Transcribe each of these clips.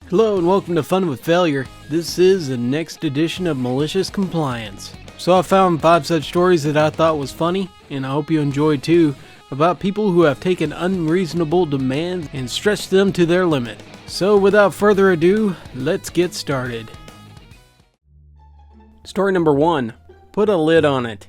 Hello and welcome to Fun with Failure. This is the next edition of Malicious Compliance. So I found 5 such stories that I thought was funny, and I hope you enjoyed too, about people who have taken unreasonable demands and stretched them to their limit. So without further ado, let's get started. Story number 1. Put a lid on it.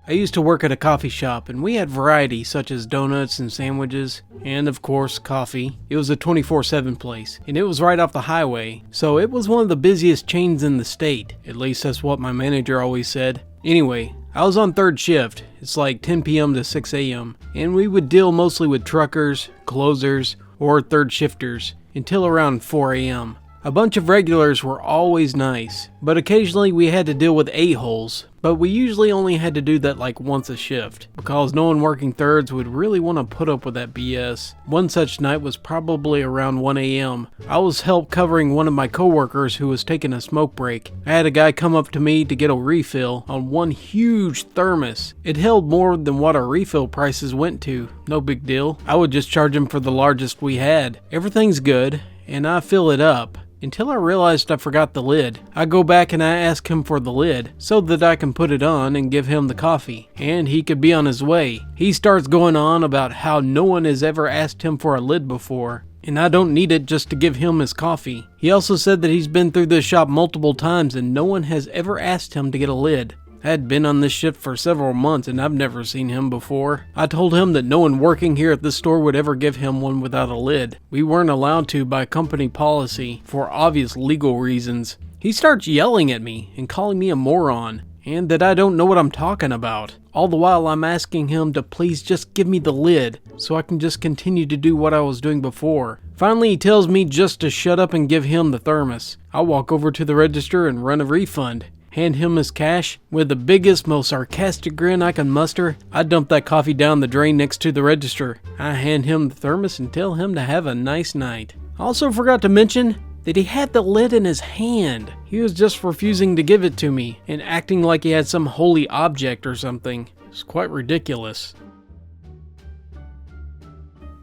I used to work at a coffee shop, and we had variety such as donuts and sandwiches, and of course coffee. It was a 24/7 place, and it was right off the highway, so it was one of the busiest chains in the state. At least that's what my manager always said. Anyway, I was on third shift. It's like 10 p.m. to 6 a.m., and we would deal mostly with truckers, closers, or third shifters until around 4 a.m. A bunch of regulars were always nice, but occasionally we had to deal with a-holes, but we usually only had to do that like once a shift, because no one working thirds would really want to put up with that BS. One such night was probably around 1 a.m. I was help covering one of my coworkers who was taking a smoke break. I had a guy come up to me to get a refill on one huge thermos. It held more than what our refill prices went to. No big deal. I would just charge him for the largest we had. Everything's good, and I fill it up. Until I realized I forgot the lid. I go back and I ask him for the lid so that I can put it on and give him the coffee, and he could be on his way. He starts going on about how no one has ever asked him for a lid before, and I don't need it just to give him his coffee. He also said that he's been through this shop multiple times and no one has ever asked him to get a lid. I had been on this shift for several months and I've never seen him before. I told him that no one working here at this store would ever give him one without a lid. We weren't allowed to by company policy for obvious legal reasons. He starts yelling at me and calling me a moron and that I don't know what I'm talking about. All the while I'm asking him to please just give me the lid so I can just continue to do what I was doing before. Finally he tells me just to shut up and give him the thermos. I walk over to the register and run a refund. Hand him his cash. With the biggest, most sarcastic grin I can muster, I dump that coffee down the drain next to the register. I hand him the thermos and tell him to have a nice night. I also forgot to mention that he had the lid in his hand. He was just refusing to give it to me and acting like he had some holy object or something. It's quite ridiculous.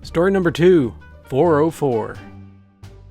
Story number 2, 404.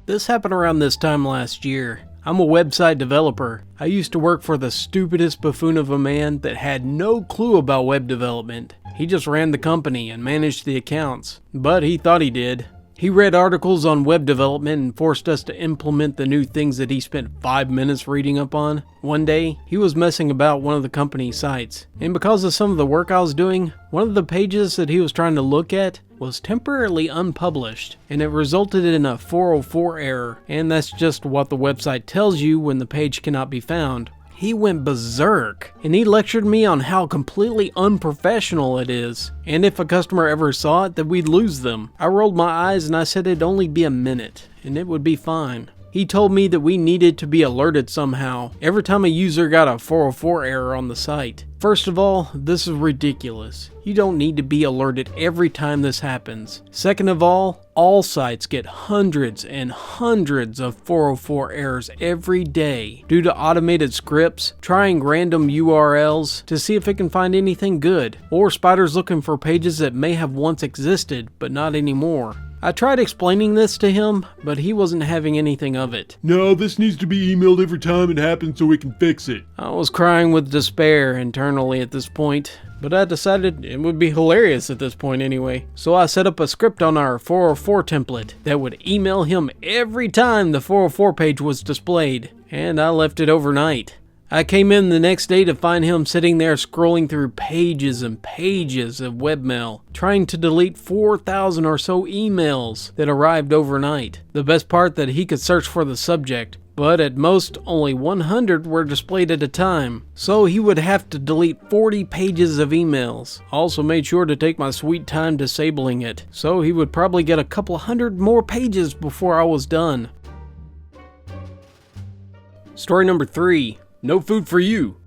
This happened around this time last year. I'm a website developer. I used to work for the stupidest buffoon of a man that had no clue about web development. He just ran the company and managed the accounts, but he thought he did. He read articles on web development and forced us to implement the new things that he spent 5 minutes reading up on. One day, he was messing about one of the company's sites, and because of some of the work I was doing, one of the pages that he was trying to look at was temporarily unpublished, and it resulted in a 404 error, and that's just what the website tells you when the page cannot be found. He went berserk, and he lectured me on how completely unprofessional it is, and if a customer ever saw it, that we'd lose them. I rolled my eyes and I said it'd only be a minute, and it would be fine. He told me that we needed to be alerted somehow every time a user got a 404 error on the site. First of all, this is ridiculous. You don't need to be alerted every time this happens. Second of all sites get hundreds and hundreds of 404 errors every day due to automated scripts trying random URLs to see if it can find anything good, or spiders looking for pages that may have once existed but not anymore. I tried explaining this to him, but he wasn't having anything of it. No, this needs to be emailed every time it happens so we can fix it. I was crying with despair internally at this point, but I decided it would be hilarious at this point anyway. So I set up a script on our 404 template that would email him every time the 404 page was displayed, and I left it overnight. I came in the next day to find him sitting there scrolling through pages and pages of webmail, trying to delete 4,000 or so emails that arrived overnight. The best part that he could search for the subject, but at most only 100 were displayed at a time, so he would have to delete 40 pages of emails. Also made sure to take my sweet time disabling it, so he would probably get a couple hundred more pages before I was done. Story number 3. No food for you.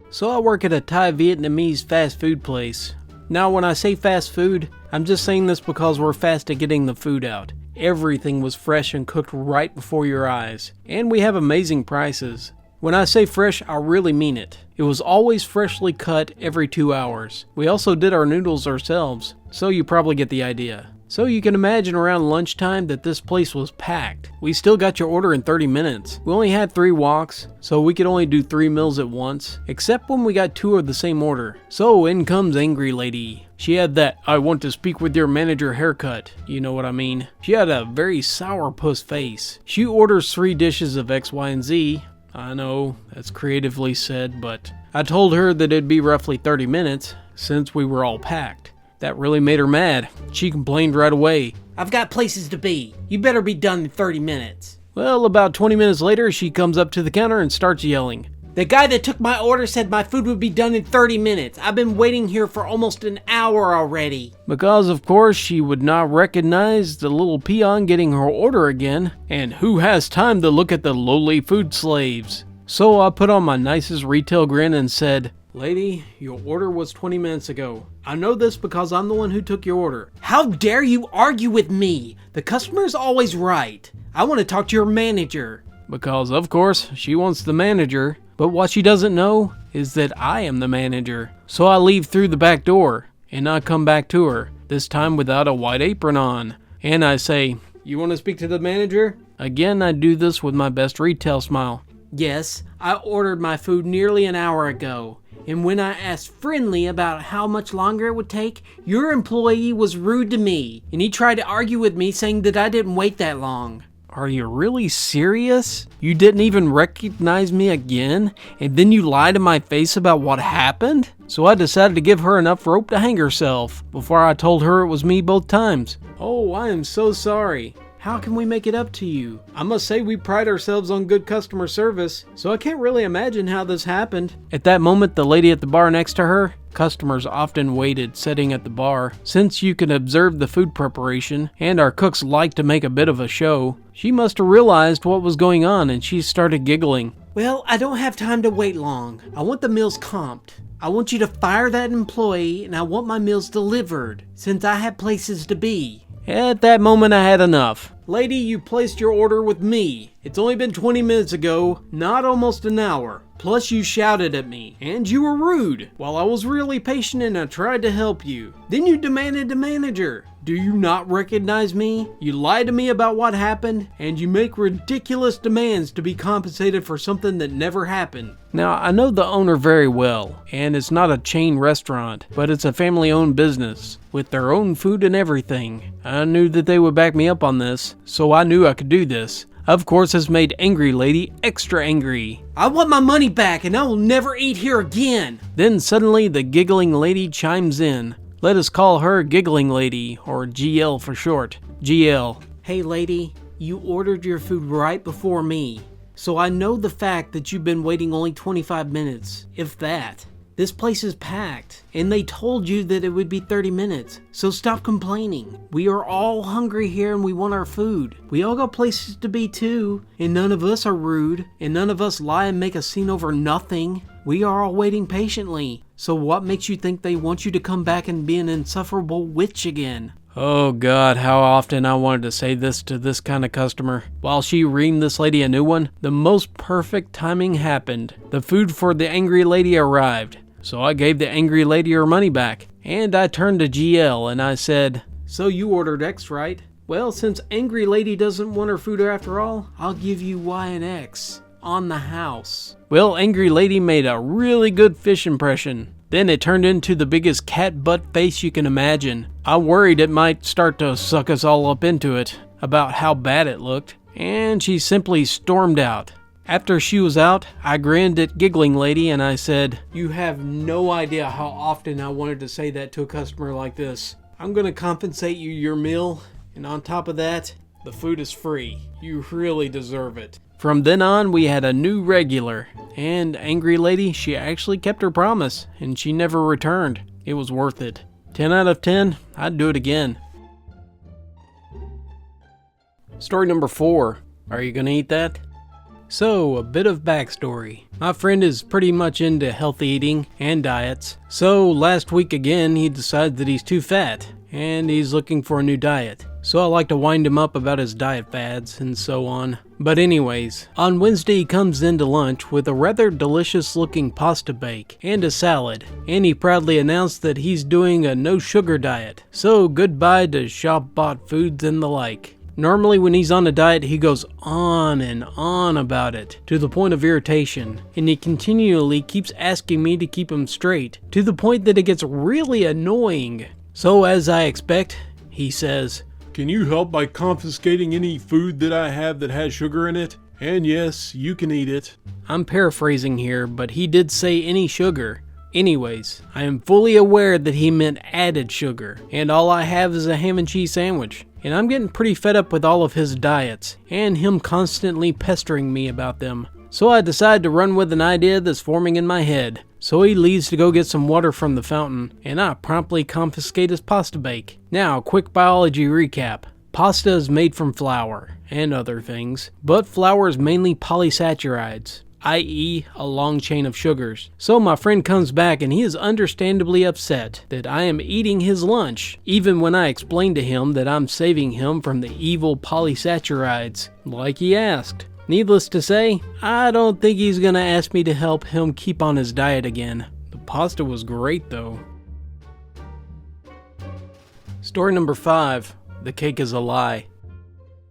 So I work at a Thai Vietnamese fast food place. Now when I say fast food, I'm just saying this because we're fast at getting the food out. Everything was fresh and cooked right before your eyes. And we have amazing prices. When I say fresh, I really mean it. It was always freshly cut every 2 hours. We also did our noodles ourselves, so you probably get the idea. So you can imagine around lunchtime that this place was packed. We still got your order in 30 minutes. We only had 3 walks, so we could only do 3 meals at once, except when we got 2 of the same order. So in comes Angry Lady. She had that "I want to speak with your manager" haircut. You know what I mean. She had a very sourpuss face. She orders 3 dishes of X, Y, and Z. I know, that's creatively said, but I told her that it'd be roughly 30 minutes since we were all packed. That really made her mad. She complained right away. "I've got places to be. You better be done in 30 minutes. Well, about 20 minutes later, she comes up to the counter and starts yelling. "The guy that took my order said my food would be done in 30 minutes. I've been waiting here for almost an hour already." Because, of course, she would not recognize the little peon getting her order again. And who has time to look at the lowly food slaves? So I put on my nicest retail grin and said, "Lady, your order was 20 minutes ago. I know this because I'm the one who took your order." "How dare you argue with me? The customer's always right. I want to talk to your manager." Because, of course, she wants the manager. But what she doesn't know is that I am the manager. So I leave through the back door, and I come back to her, this time without a white apron on. And I say, "You want to speak to the manager?" Again, I do this with my best retail smile. "Yes, I ordered my food nearly an hour ago. And when I asked friendly about how much longer it would take, your employee was rude to me. And he tried to argue with me saying that I didn't wait that long." Are you really serious? You didn't even recognize me again? And then you lied to my face about what happened? So I decided to give her enough rope to hang herself before I told her it was me both times. "Oh, I am so sorry. How can we make it up to you? I must say we pride ourselves on good customer service, so I can't really imagine how this happened." At that moment, the lady at the bar next to her, customers often waited sitting at the bar, since you could observe the food preparation, and our cooks like to make a bit of a show. She must have realized what was going on, and she started giggling. "Well, I don't have time to wait long. I want the meals comped. I want you to fire that employee, and I want my meals delivered, since I have places to be." At that moment, I had enough. "Lady, you placed your order with me. It's only been 20 minutes ago, not almost an hour. Plus you shouted at me, and you were rude, while I was really patient and I tried to help you. Then you demanded the manager. Do you not recognize me? You lied to me about what happened, and you make ridiculous demands to be compensated for something that never happened." Now, I know the owner very well, and it's not a chain restaurant, but it's a family-owned business, with their own food and everything. I knew that they would back me up on this, so I knew I could do this. Of course, this made Angry Lady extra angry. "I want my money back, and I will never eat here again." Then suddenly the giggling lady chimes in. Let us call her Giggling Lady, or GL for short. GL. "Hey lady, you ordered your food right before me. So I know the fact that you've been waiting only 25 minutes, if that. This place is packed, and they told you that it would be 30 minutes, so stop complaining. We are all hungry here and we want our food. We all got places to be too, and none of us are rude, and none of us lie and make a scene over nothing. We are all waiting patiently, so what makes you think they want you to come back and be an insufferable witch again?" Oh God, how often I wanted to say this to this kind of customer. While she reamed this lady a new one, the most perfect timing happened. The food for the Angry Lady arrived. So I gave the Angry Lady her money back, and I turned to GL and I said, "So you ordered X, right? Well, since Angry Lady doesn't want her food after all, I'll give you Y and X on the house." Well, Angry Lady made a really good fish impression. Then it turned into the biggest cat butt face you can imagine. I worried it might start to suck us all up into it, about how bad it looked, and she simply stormed out. After she was out, I grinned at Giggling Lady and I said, "You have no idea how often I wanted to say that to a customer like this. I'm gonna compensate you your meal, and on top of that, the food is free. You really deserve it." From then on, we had a new regular, and Angry Lady, she actually kept her promise, and she never returned. It was worth it. 10 out of 10, I'd do it again. Story number 4. Are you gonna eat that? So, a bit of backstory. My friend is pretty much into healthy eating and diets. So, last week again, he decided that he's too fat, and he's looking for a new diet. so I like to wind him up about his diet fads and so on. But anyways, on Wednesday he comes into lunch with a rather delicious looking pasta bake and a salad, and he proudly announced that he's doing a no sugar diet, so goodbye to shop bought foods and the like. Normally when he's on a diet he goes on and on about it, to the point of irritation, and he continually keeps asking me to keep him straight, to the point that it gets really annoying. So as I expect, he says, Can you help by confiscating any food that I have that has sugar in it? And yes, you can eat it. I'm paraphrasing here, but he did say any sugar. Anyways, I am fully aware that he meant added sugar, and all I have is a ham and cheese sandwich. And I'm getting pretty fed up with all of his diets, and him constantly pestering me about them. So I decide to run with an idea that's forming in my head. So he leaves to go get some water from the fountain, and I promptly confiscate his pasta bake. Now, quick biology recap. Pasta is made from flour, and other things, but flour is mainly polysaccharides, i.e. a long chain of sugars. So my friend comes back and he is understandably upset that I am eating his lunch, even when I explain to him that I'm saving him from the evil polysaccharides, like he asked. Needless to say, I don't think he's gonna ask me to help him keep on his diet again. The pasta was great though. Story number 5. The cake is a lie.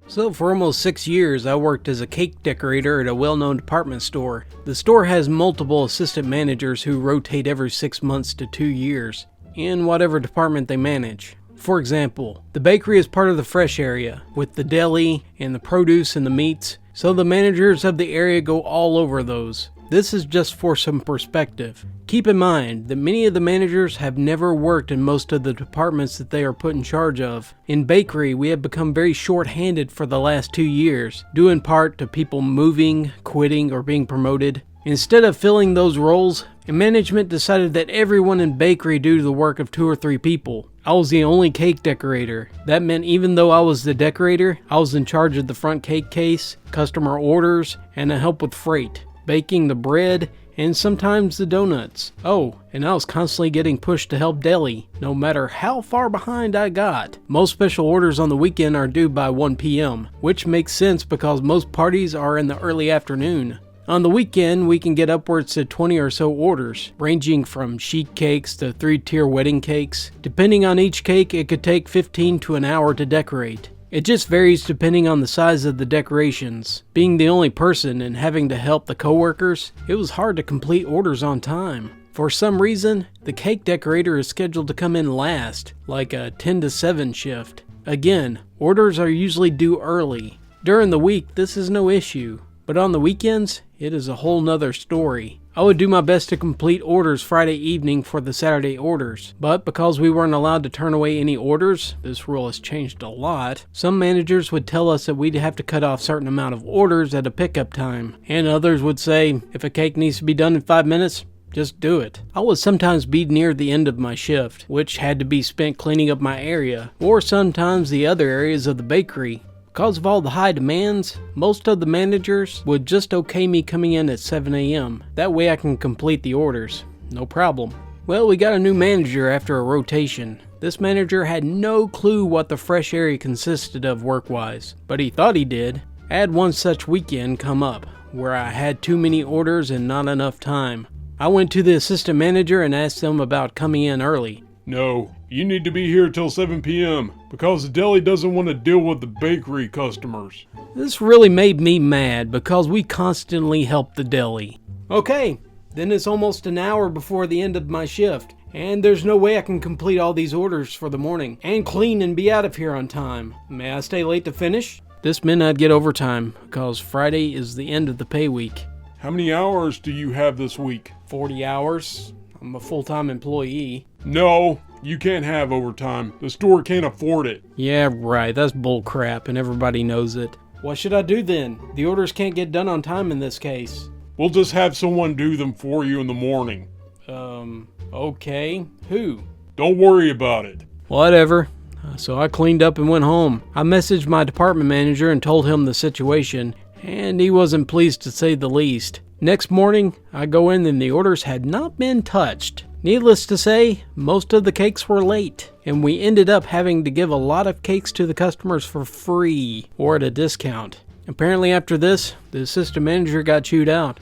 So for almost 6 years I worked as a cake decorator at a well-known department store. The store has multiple assistant managers who rotate every 6 months to 2 years in whatever department they manage. For example, the bakery is part of the fresh area, with the deli and the produce and the meats, so the managers of the area go all over those. This is just for some perspective. Keep in mind that many of the managers have never worked in most of the departments that they are put in charge of. In bakery, we have become very short-handed for the last 2 years, due in part to people moving, quitting, or being promoted. Instead of filling those roles, management decided that everyone in bakery do the work of 2 or 3 people. I was the only cake decorator. That meant even though I was the decorator, I was in charge of the front cake case, customer orders, and to help with freight, baking the bread, and sometimes the donuts. Oh, and I was constantly getting pushed to help deli, no matter how far behind I got. Most special orders on the weekend are due by 1 p.m., which makes sense because most parties are in the early afternoon. On the weekend, we can get upwards to 20 or so orders, ranging from sheet cakes to 3-tier wedding cakes. Depending on each cake, it could take 15 to an hour to decorate. It just varies depending on the size of the decorations. Being the only person and having to help the coworkers, it was hard to complete orders on time. For some reason, the cake decorator is scheduled to come in last, like a 10 to 7 shift. Again, orders are usually due early. During the week, this is no issue. But on the weekends, it is a whole nother story. I would do my best to complete orders Friday evening for the Saturday orders, but because we weren't allowed to turn away any orders, this rule has changed a lot, some managers would tell us that we'd have to cut off a certain amount of orders at a pickup time, and others would say, if a cake needs to be done in 5 minutes, just do it. I would sometimes be near the end of my shift, which had to be spent cleaning up my area, or sometimes the other areas of the bakery. Because of all the high demands, most of the managers would just okay me coming in at 7 a.m. That way I can complete the orders. No problem. Well, we got a new manager after a rotation. This manager had no clue what the fresh area consisted of work-wise, but he thought he did. I had one such weekend come up, where I had too many orders and not enough time. I went to the assistant manager and asked them about coming in early. No, you need to be here till 7 p.m. because the deli doesn't want to deal with the bakery customers. This really made me mad because we constantly help the deli. Okay, then it's almost an hour before the end of my shift, and there's no way I can complete all these orders for the morning and clean and be out of here on time. May I stay late to finish? This meant I'd get overtime because Friday is the end of the pay week. How many hours do you have this week? 40 hours. I'm a full-time employee. No, you can't have overtime. The store can't afford it. Yeah, right. That's bull crap, and everybody knows it. What should I do then? The orders can't get done on time in this case. We'll just have someone do them for you in the morning. Okay. Who? Don't worry about it. Whatever. So I cleaned up and went home. I messaged my department manager and told him the situation, and he wasn't pleased to say the least. Next morning, I go in and the orders had not been touched. Needless to say, most of the cakes were late, and we ended up having to give a lot of cakes to the customers for free or at a discount. Apparently after this, the system manager got chewed out.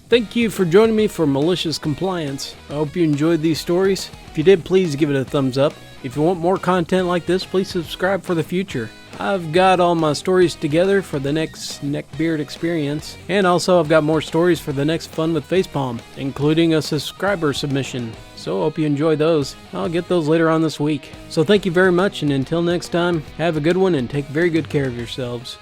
Thank you for joining me for Malicious Compliance. I hope you enjoyed these stories. If you did, please give it a thumbs up. If you want more content like this, please subscribe for the future. I've got all my stories together for the next neckbeard experience, and also I've got more stories for the next Fun with Facepalm, including a subscriber submission. So I hope you enjoy those. I'll get those later on this week. So thank you very much, and until next time, have a good one and take very good care of yourselves.